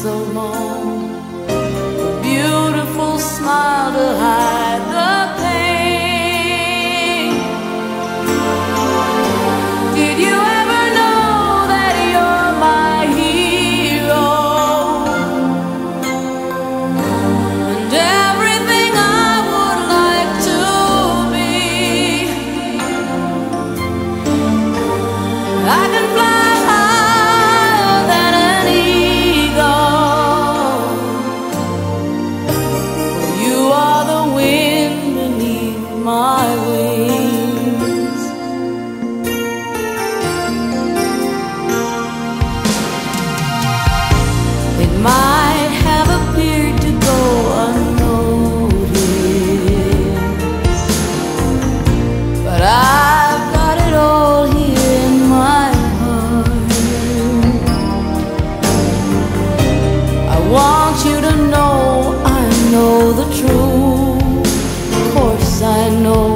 so long. A beautiful smile to hide the pain. Did you ever know that you're my hero? And everything I would like to be. I can fly higher than an eagle. You are the wind beneath my wings. It might have appeared to go unnoticed, but I've got it all here in my heart. I want you to know I know the truth. Of course I know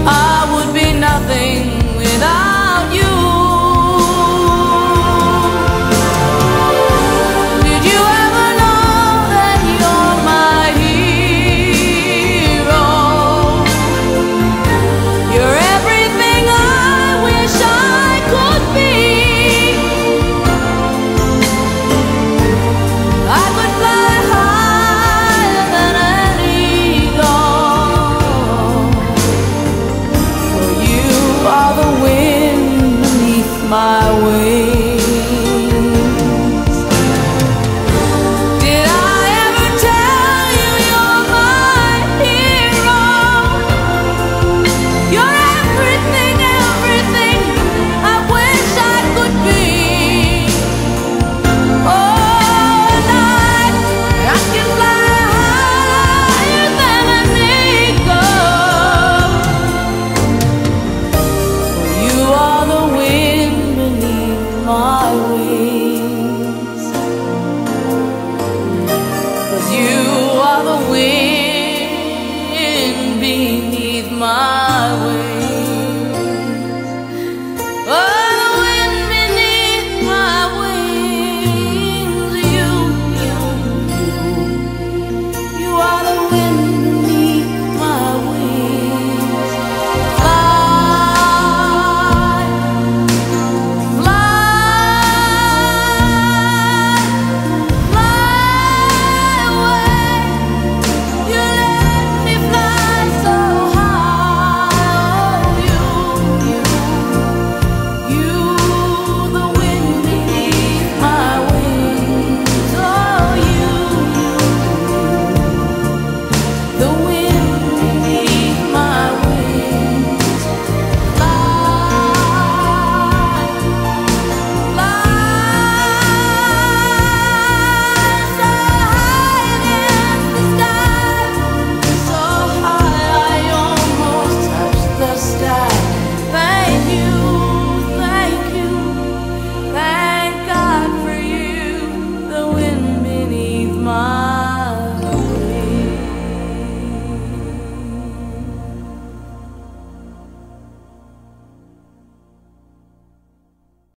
I would be nothing without you. Did you ever know that you're my hero? You're everything I wish I could be. I could fly higher than an eagle. For you are the wind beneath my wings.